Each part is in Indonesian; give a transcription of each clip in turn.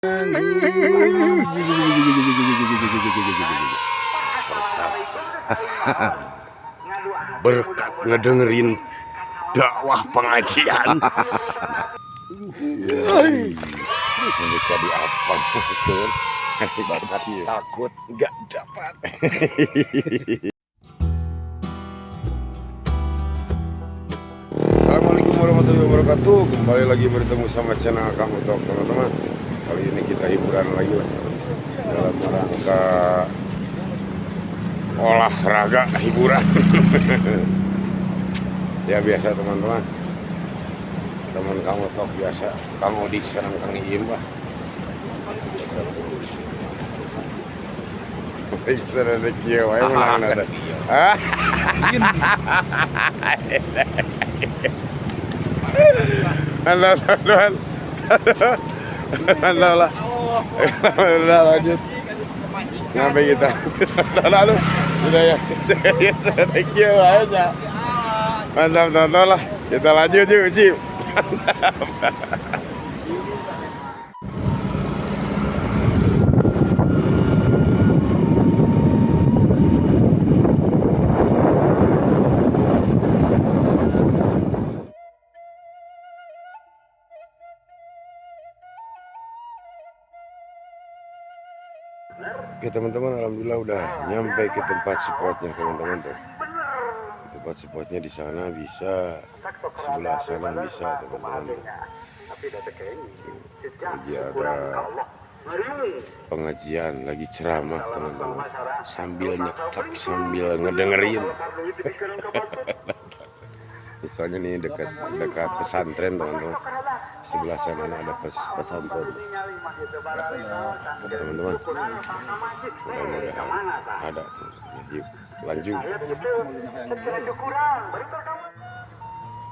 Berkat ngedengerin dakwah pengajian. Jadi apa betul? Takut nggak dapat. Assalamualaikum warahmatullahi wabarakatuh. Kembali lagi bertemu sama channel Kang Utok, teman-teman. Kali ini kita hiburan lagi dalam rangka olahraga hiburan. Ya biasa teman-teman. Teman Kang Utok biasa, Kang Odi serang Kang Iem bah. Kita ada kieu wae menang ada. Hah? Alhamdulillah. Lanjut. Sampai kita. Lalu sudah ya. Sudah kieu aja. Mantap tonton lah. Kita lanjut yuk sih. Oke teman-teman, alhamdulillah udah nyampe ke tempat spotnya teman-teman tuh. Tempat spotnya di sana bisa, sebelah sana bisa teman-teman tuh. Lagi ada pengajian, lagi ceramah teman-teman. Sambil nyekak, sambil ngedengerin. Misalnya nih dekat pesantren teman-teman. Sebelah sana ada pesantren teman-teman. Mudah-mudahan ada. Yuk lanjut.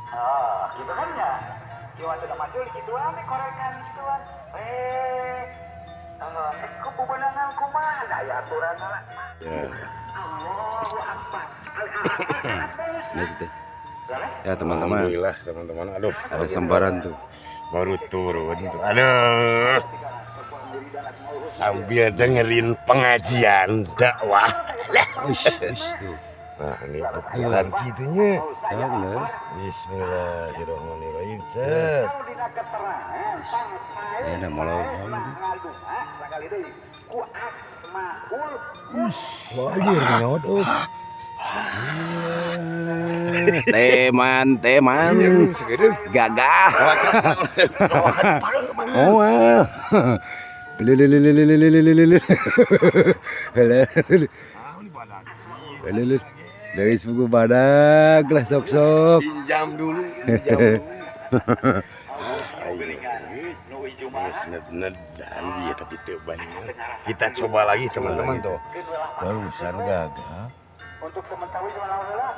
Oh, gitu kan ya? Cuma sudah maju gituan nih korengan gituan. Kebubenangan kumaha ya aturan lah. Ya. Allahu Akbar. Ya teman-teman. Alhamdulillah teman-teman. Aduh, ada sembaran tuh. Baru turun tuh. Aduh. Sambil dengerin pengajian dakwah. Tuh. Nah, ini bukan gitunya. Sana. Bismillahirrahmanirrahim. Cet. Ya ada malau. Wajir nyawat teman gagah. Oh dari sepupu badak lah sok pinjam dulu dan tapi banyak. Kita coba lagi teman-teman tuh barusan gagah untuk sementara alhamdulillah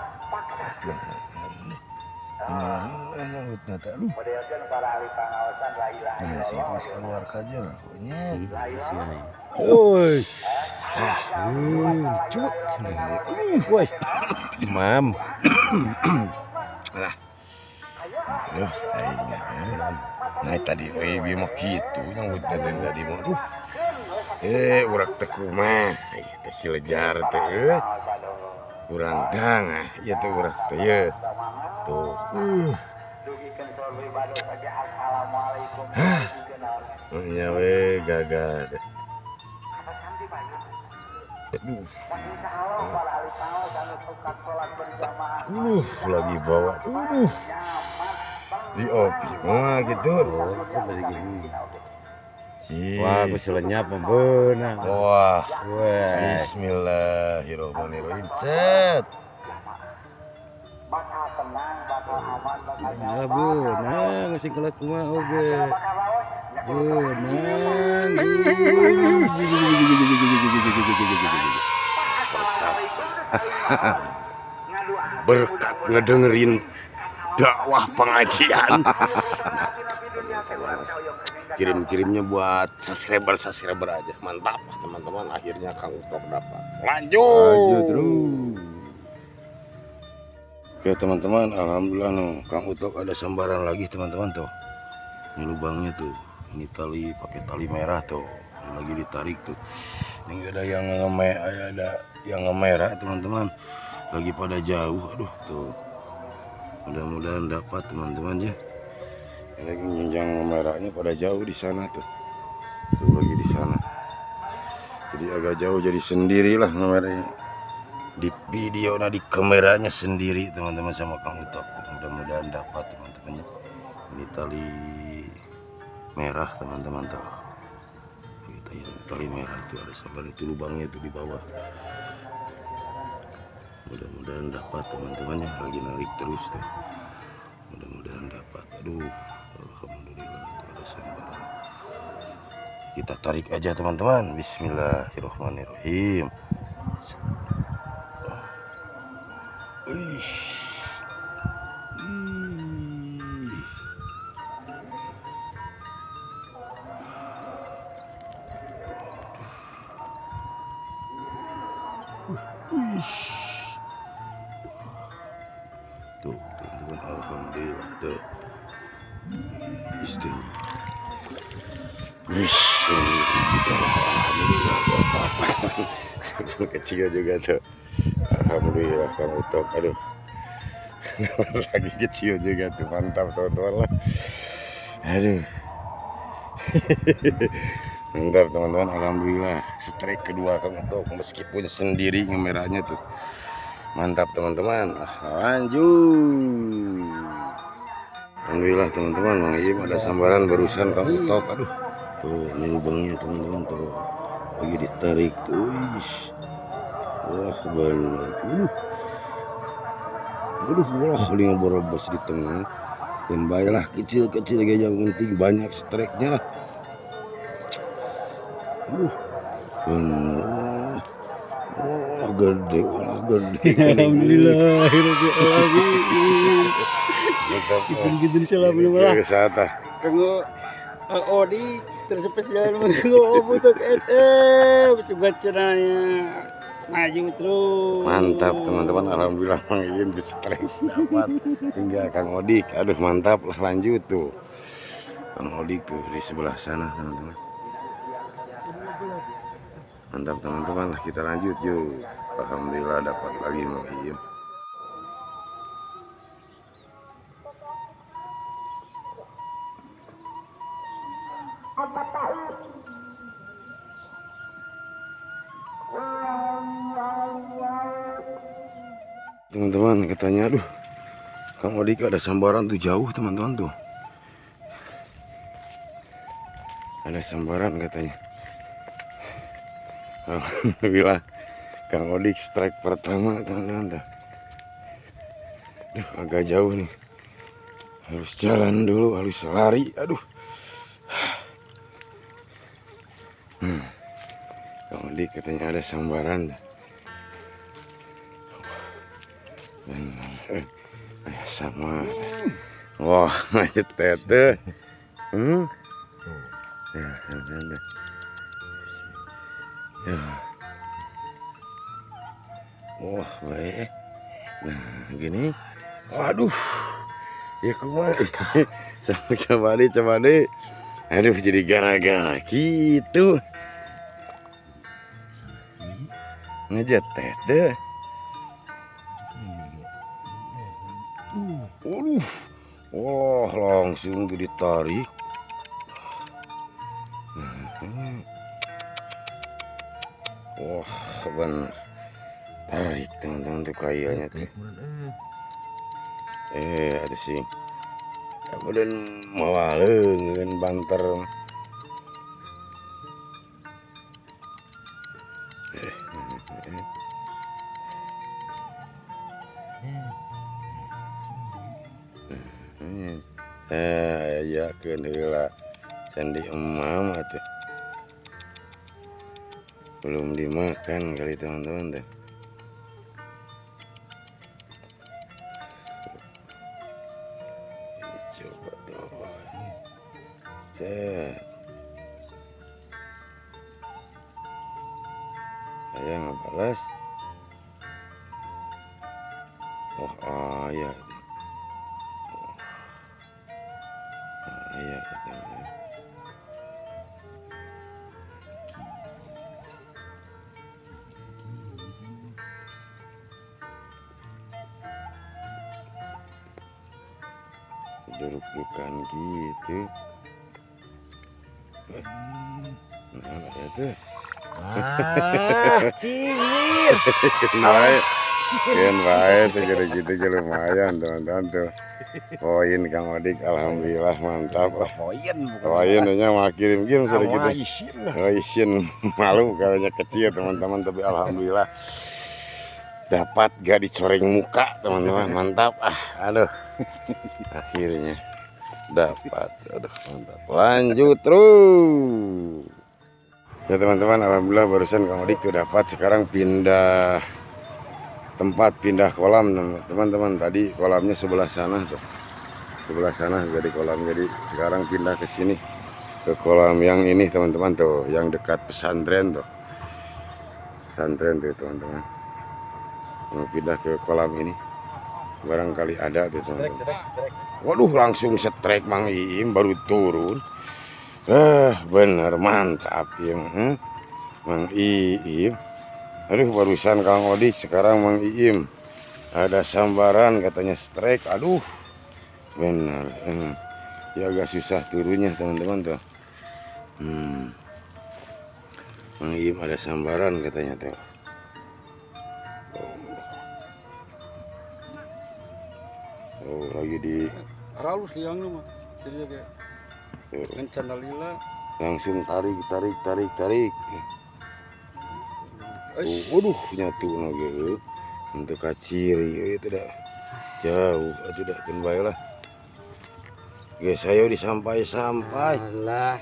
keluar kaja lah oi cut woi mam lah nah tadi we mau gitu nyambut tadi mau urak teku mah itu silejar teh kurang dang ya tuh urak teh ya tuh ya we gagal deh. Lagi bawa di opi mah gitu dari gini. Wah, kuselnya pembenang. Wah. Bismillahirrahmanirrahim. Cet. Ya benang sing kelak kumaha oge. Benang. Berkat ngedengerin dakwah pengajian. Kirim-kirimnya buat subscriber aja. Mantap teman-teman, akhirnya Kang Utok dapat. Lanjut terus. Oke teman-teman, alhamdulillah Kang Utok ada sambaran lagi teman-teman tuh. Ini lubangnya tuh. Ini tali pakai tali merah tuh, lagi ditarik tuh. Ini ada yang ngemerah teman-teman, lagi pada jauh. Aduh tuh, mudah-mudahan dapat teman-teman ya. Ini lagi jenjang merahnya pada jauh di sana tuh, lagi di sana. Jadi agak jauh, jadi sendirilah ngemerahnya. Di video di kameranya sendiri teman-teman sama Kang Utok. Mudah-mudahan dapat teman-teman ya. Ini tali merah teman-teman tuh. Kita ini tali merah itu ada sampai itu lubangnya itu di bawah. Mudah-mudahan dapat teman-teman ya, lagi narik terus tuh. Mudah-mudahan dapat. Aduh, alhamdulillah itu ada sambaran. Kita tarik aja teman-teman. Bismillahirrahmanirrahim. Tuh teman-teman, alhamdulillah tuh. Alhamdulillah kecil juga tuh. Alhamdulillah Kang Utok. Aduh, lagi kecil juga tuh, mantap teman-teman lah. Aduh. Mantap teman-teman, alhamdulillah strike kedua Kang Utok meskipun sendiri ngemerahnya tuh. Mantap teman-teman, lanjut. Alhamdulillah teman-teman, Mang Iem ada sambaran barusan Kang Utok. Aduh, tuh ini lubangnya teman-teman tuh, lagi ditarik tuh. Wah benar, wah ini borobos di tengah. Dan baiklah kecil-kecil aja, yang penting banyak strike-nya lah. Benar. Wah gede, walah gede. Alhamdulillah, gitu salah belum lah. Kesata. Kanggo Odi terspesial mengo butuh coba caranya maju terus. Mantap teman-teman, alhamdulillah Mang Iem di strike dapat. Tinggal Kang Odik. Aduh mantap lah, lanjut tuh. Kang Odik tuh di sebelah sana teman-teman. Mantap teman-teman, lah kita lanjut yuk. Alhamdulillah dapat lagi Mang Iem. Teman-teman katanya, aduh Kang Odik ada sambaran tuh jauh teman-teman tuh. Ada sambaran katanya. Alhamdulillah Kang Odik strike pertama teman-teman tuh. Duh, agak jauh nih, harus jalan dulu, harus lari. Aduh. Kang Odik katanya ada sambaran. Benar. Sama. Wah, aja tete. Ya. Wah, baik. Nah, gini. Waduh. Ya kemana? Coba deh. Aduh, jadi gara-gara gitu. Ngejat tete. Wah, langsung ditarik. Wah, benar. Tarik teman-teman tuh kayaknya tuh. Ada sih. Kemudian mawaleng dengan banter. Ya kendala candi emam tuh. Belum dimakan kali teman-teman deh. Coba tuh. Set. Saya ngebalas. Oh ayah. Ayah katanya. Duduk-dudukan gitu. Nah, ya tuh. Cingir. Baik. Kian baik segera gitu lumayan teman-teman tuh. Poin Kang Odik alhamdulillah mantap lah. Poin nya mah kirim-kirim sudah gitu. Oh isin malu kayaknya kecil teman-teman tapi alhamdulillah dapat gak dicoreng muka teman-teman mantap aduh akhirnya dapat aduh mantap lanjut terus ya teman-teman alhamdulillah barusan Kang Odik tuh dapat sekarang pindah tempat pindah kolam teman-teman tadi kolamnya sebelah sana tuh sebelah sana jadi kolam jadi sekarang pindah ke sini ke kolam yang ini teman-teman tuh yang dekat pesantren tuh pesantren tuh teman-teman mau pindah ke kolam ini barangkali ada tuh teman-teman. Waduh langsung setrek Mang Iim baru turun bener mantap ya Mang Iim. Aduh barusan Kang Odik sekarang Mang Iim ada sambaran katanya strike aduh bener ya agak susah turunnya teman-teman tuh Mang Iim ada sambaran katanya tuh. Oh lagi di Halus liangnya mah. Jadi kayak kencan lila. langsung tarik. Waduh nyatu lagi untuk kaciri itu dah jauh tidak kembali lah. Guys saya disampai Alah.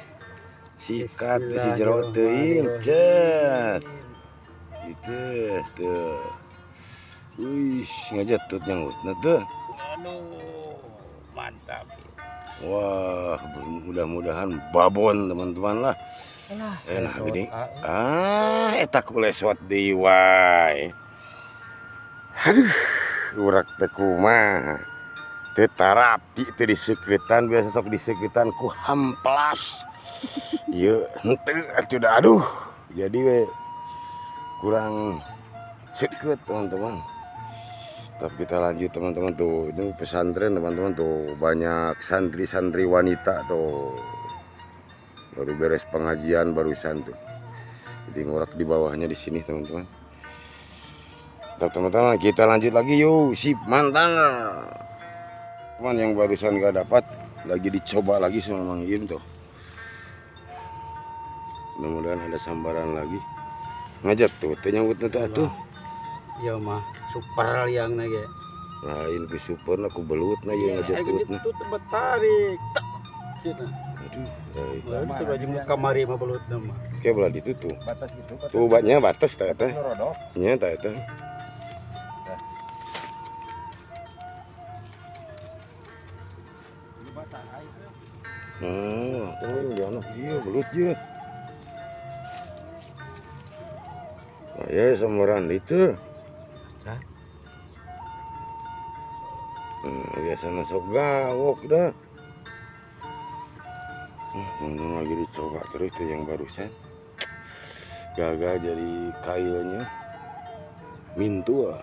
sikat si jeruk teuing cet gitu tuh. Wih ngajatut nyangutna tuh. Aduh, mantap. Wah, mudah-mudahan babon teman-teman lah. Enak gini. Eta kulesot deui wae. Aduh, urak teh kumaha. Teu tarapi teu diseuketan biasa sok diseuketan ku hamplas. Ieu henteu atuh da aduh. Jadi we kurang seukeut teman-teman. Tapi kita lanjut teman-teman tuh ini pesantren teman-teman tuh banyak santri-santri wanita tuh baru beres pengajian barusan tuh jadi ngorak di bawahnya di sini teman-teman. Teman-teman kita lanjut lagi yuk sip mantap teman yang barusan gak dapat lagi dicoba lagi sama Mang Iim tuh mudah-mudahan ada sambaran lagi ngajar tuh nyangkut tuh ya mah super liang nage lain ku super aku belut na yang ngajak belut na itu tempat tarik tak cina aduh baru sebaju kamari mah belut nama kayak belah itu tuh batas gitu tuh obatnya batas tak teh rodok nya tak teh oh ya anak iya belut ya ya sambaran itu biasanya sok gawok dah lagi dicoba terus tuh yang barusan gagal jadi kayunya mintu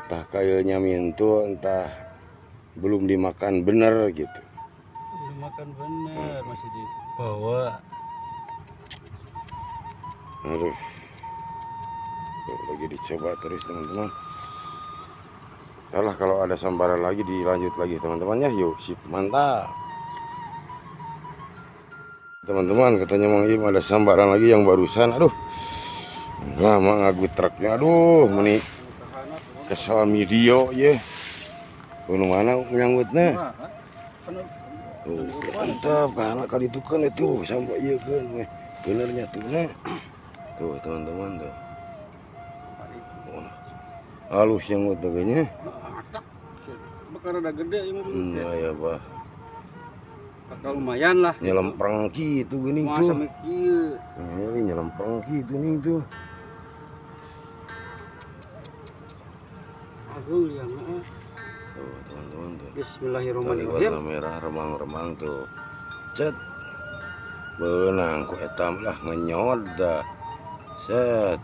entah kayunya mintu entah belum dimakan bener gitu belum makan bener masih dibawa aduh tuh, lagi dicoba terus teman-teman. Entahlah kalau ada sambaran lagi dilanjut lagi teman-teman ya yuk sip mantap teman-teman katanya Mang Iim ada sambaran lagi yang barusan aduh lama ngagut truknya aduh meni kesal video ya kuno mana menyangkutnya tuh mantap karena kali itu kan itu sampai iya kan benernya tuh nah tuh teman-teman tuh wah halus yang kayaknya bakal ada gede ini ya bah bakal lumayan lah nyelempeng gitu gini masa tuh mikir ini nyelempeng gitu nih tuh agung yang tuh teman-teman tuh tali Bismillahirrahmanirrahim warna merah remang-remang tuh cet benang ku etam lah ngenyot dah set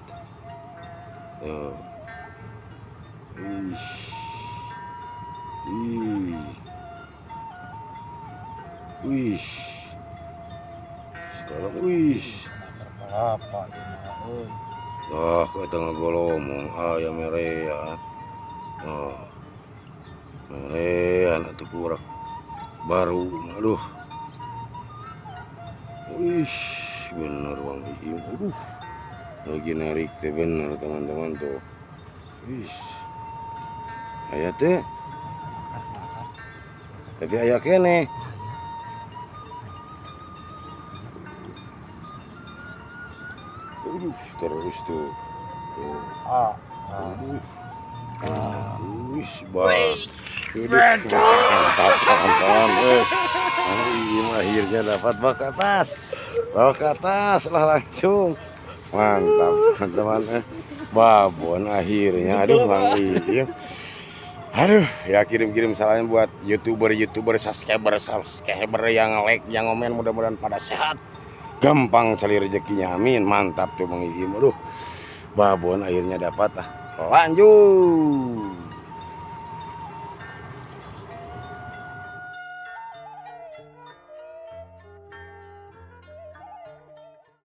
tuh ish Ih. Wih. Sekarang wih. Apa ini? Oh, Ah, kata ngagolomong ayam merean. Oh. Merean atuh kurak baru. Aduh. Wih, bener Bang Iim. Aduh. Lagi narik teh bener teman-teman tuh. Wih. Aya teh. Tapi aya kene. Terus tuh. Aduh. Wih, bah. Mantap kawan-kawan. Iim akhirnya dapat bawa ke atas. Bawa ke atas lah langsung. Mantap teman-teman. Babon akhirnya. Aduh Bang Iim. Aduh, ya kirim-kirim salamnya buat youtuber subscriber yang like, yang komen, mudah-mudahan pada sehat, gampang cari rezekinya, amin. Mantap tuh Bang Iim. Aduh, babon akhirnya dapat lah. Lanjut.